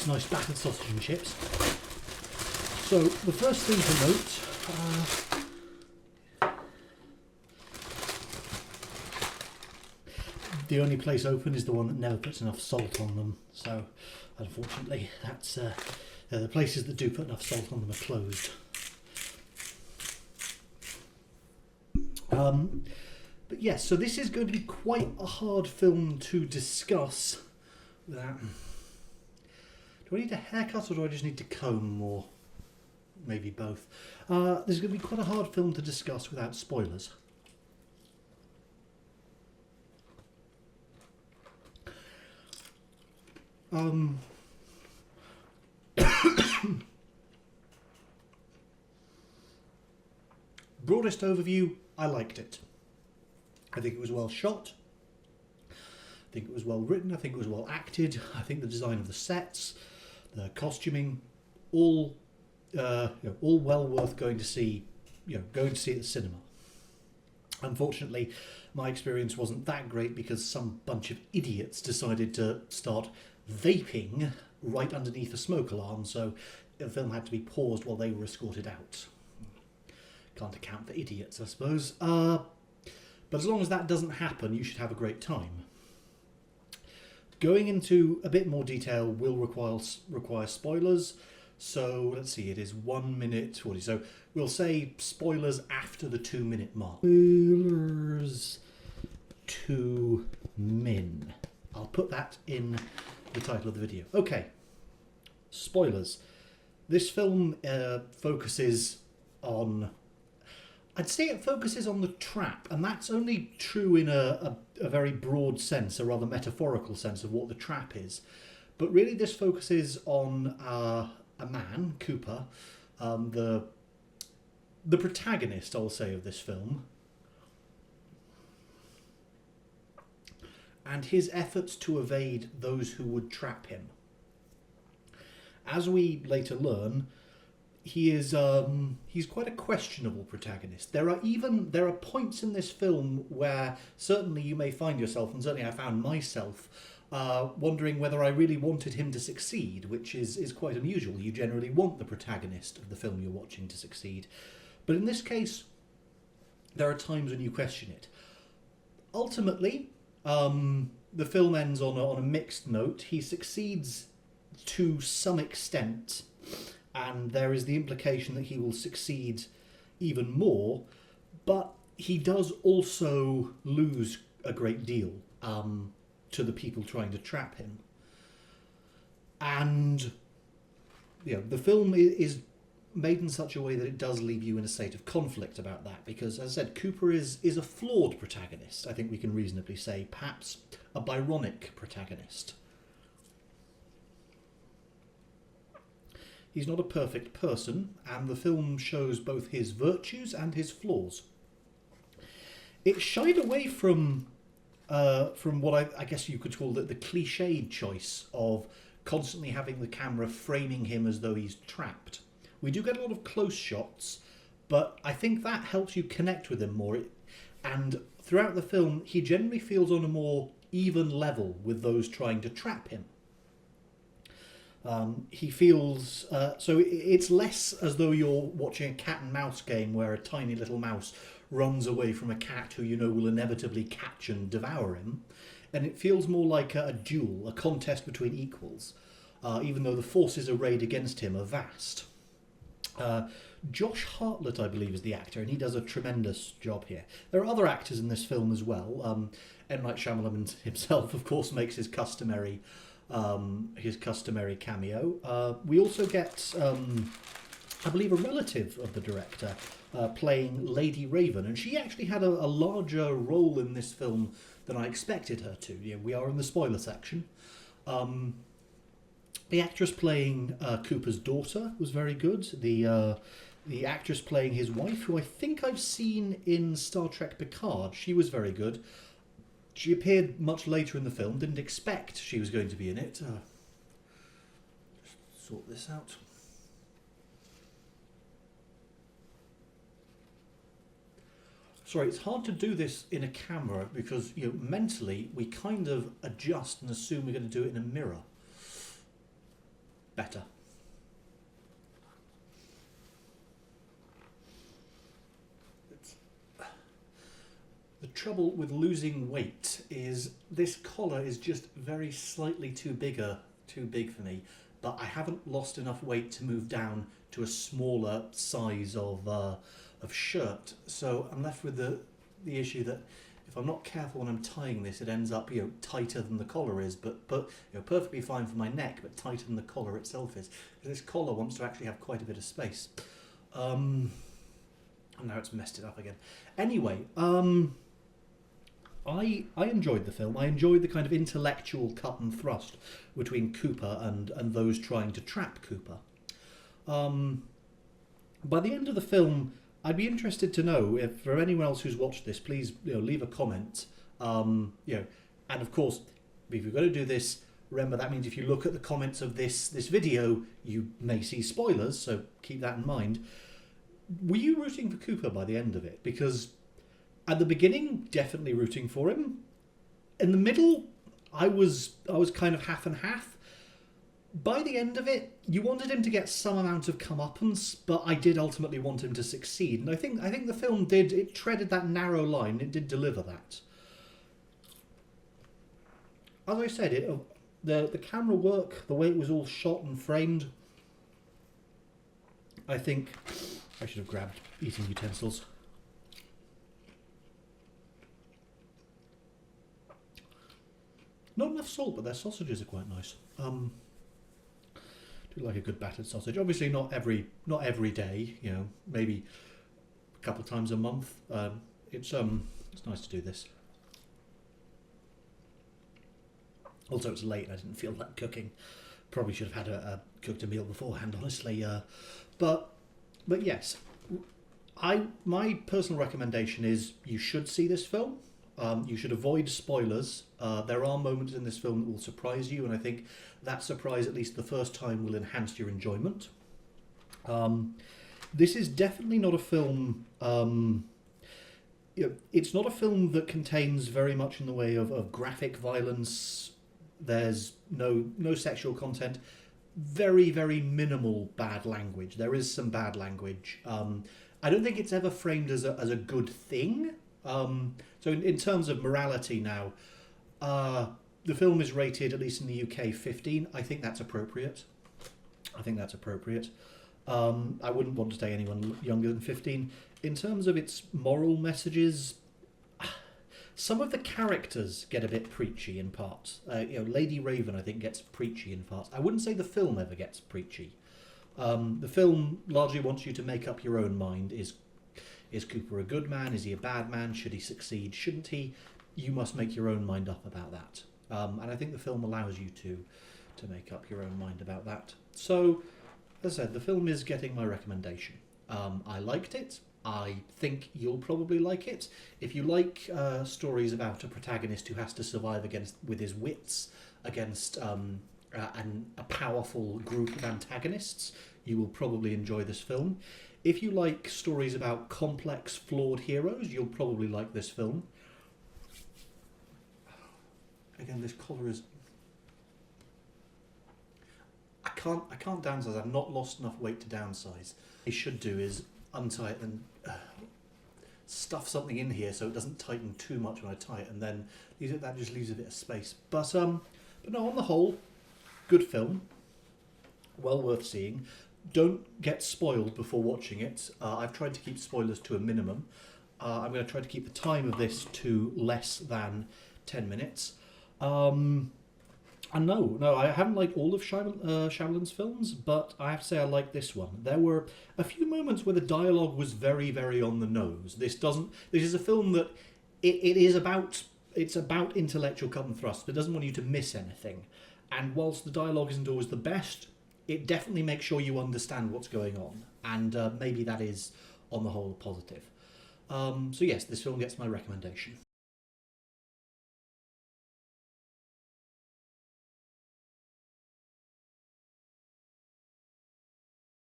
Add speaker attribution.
Speaker 1: Nice battered sausage and chips. So the first thing to note, the only place open is the one that never puts enough salt on them. So unfortunately, that's the places that do put enough salt on them are closed. But yes, so this is going to be quite a hard film to discuss without... Do I need a haircut or do I just need to comb, or maybe both? This is going to be quite a hard film to discuss without spoilers. Broadest overview, I liked it. I think it was well shot. I think it was well written. I think it was well acted. I think the design of the sets, the costuming, all all well worth going to see. Going to see at the cinema. Unfortunately, my experience wasn't that great because some bunch of idiots decided to start vaping right underneath a smoke alarm, so the film had to be paused while they were escorted out. Can't account for idiots, I suppose. But as long as that doesn't happen, you should have a great time. Going into a bit more detail will require spoilers. So let's see, it is 1 minute 40. So we'll say spoilers after the 2 minute mark. Spoilers to min. I'll put that in the title of the video. Okay, spoilers. This film focuses on... I'd say it focuses on the trap, and that's only true in a very broad sense, a rather metaphorical sense of what the trap is. But really this focuses on a man, Cooper, the protagonist, I'll say, of this film, and his efforts to evade those who would trap him. As we later learn, he's quite a questionable protagonist. There are points in this film where certainly you may find yourself, and certainly I found myself, wondering whether I really wanted him to succeed, which is quite unusual. You generally want the protagonist of the film you're watching to succeed. But in this case, there are times when you question it. Ultimately, the film ends on a mixed note. He succeeds to some extent, and there is the implication that he will succeed even more, but he does also lose a great deal to the people trying to trap him. And the film is made in such a way that it does leave you in a state of conflict about that, because, as I said, Cooper is a flawed protagonist. I think we can reasonably say, perhaps a Byronic protagonist. He's not a perfect person, and the film shows both his virtues and his flaws. It shied away from what I guess you could call the cliched choice of constantly having the camera framing him as though he's trapped. We do get a lot of close shots, but I think that helps you connect with him more. And throughout the film, he generally feels on a more even level with those trying to trap him. He feels... so it's less as though you're watching a cat and mouse game where a tiny little mouse runs away from a cat who you know will inevitably catch and devour him. And it feels more like a duel, a contest between equals, even though the forces arrayed against him are vast. Josh Hartlett, I believe, is the actor, and he does a tremendous job here. There are other actors in this film as well. M. Night Shyamalan himself, of course, makes his customary cameo. We also get, I believe, a relative of the director playing Lady Raven, and she actually had a larger role in this film than I expected her to. Yeah, we are in the spoiler section. The actress playing Cooper's daughter was very good. The actress playing his wife, who I think I've seen in Star Trek Picard, she was very good. She appeared much later in the film. Didn't expect she was going to be in it. Just sort this out. Sorry, it's hard to do this in a camera because mentally we kind of adjust and assume we're going to do it in a mirror. better. The trouble with losing weight is this collar is just very slightly too big for me, but I haven't lost enough weight to move down to a smaller size of shirt. So I'm left with the issue that if I'm not careful when I'm tying this, it ends up tighter than the collar is, but perfectly fine for my neck, but tighter than the collar itself is. This collar wants to actually have quite a bit of space. And now it's messed it up again. Anyway, I enjoyed the film. I enjoyed the kind of intellectual cut and thrust between Cooper and those trying to trap Cooper. By the end of the film, I'd be interested to know if for anyone else who's watched this, please leave a comment. And of course, if you're going to do this, remember that means if you look at the comments of this video, you may see spoilers. So keep that in mind. Were you rooting for Cooper by the end of it? Because at the beginning, definitely rooting for him. In the middle, I was kind of half and half. By the end of it, you wanted him to get some amount of comeuppance, but I did ultimately want him to succeed. And I think the film it treaded that narrow line. It did deliver that. As I said, the camera work, the way it was all shot and framed, I think I should have grabbed eating utensils. Not enough salt, but their sausages are quite nice. Do like a good battered sausage. Obviously, not every day. Maybe a couple of times a month. It's nice to do this. Also, it's late. I didn't feel like cooking. Probably should have had cooked a meal beforehand, honestly. But yes, my personal recommendation is you should see this film. You should avoid spoilers. There are moments in this film that will surprise you, and I think that surprise, at least the first time, will enhance your enjoyment. This is definitely not a film... it's not a film that contains very much in the way of graphic violence. There's no sexual content. Very, very minimal bad language. There is some bad language. I don't think it's ever framed as a good thing. So in terms of morality now, the film is rated, at least in the UK, 15. I think that's appropriate. I wouldn't want to take anyone younger than 15. In terms of its moral messages, some of the characters get a bit preachy in parts. Lady Raven, I think, gets preachy in parts. I wouldn't say the film ever gets preachy. The film largely wants you to make up your own mind. Is Cooper a good man? Is he a bad man? Should he succeed? Shouldn't he? You must make your own mind up about that. And I think the film allows you to make up your own mind about that. So, as I said, the film is getting my recommendation. I liked it. I think you'll probably like it. If you like stories about a protagonist who has to survive with his wits against a powerful group of antagonists, you will probably enjoy this film. If you like stories about complex, flawed heroes, you'll probably like this film. Again, this collar is... I can't downsize. I've not lost enough weight to downsize. What I should do is untie it and stuff something in here so it doesn't tighten too much when I tie it, and then that just leaves a bit of space. But no, on the whole, good film. Well worth seeing. Don't get spoiled before watching it. I've tried to keep spoilers to a minimum. I'm going to try to keep the time of this to less than 10 minutes. And no, I haven't liked all of Shyamalan's films, but I have to say I like this one. There were a few moments where the dialogue was very, very on the nose. This is a film that it's about intellectual cut and thrust. It doesn't want you to miss anything. And whilst the dialogue isn't always the best, it definitely makes sure you understand what's going on, and maybe that is, on the whole, positive. So yes, this film gets my recommendation.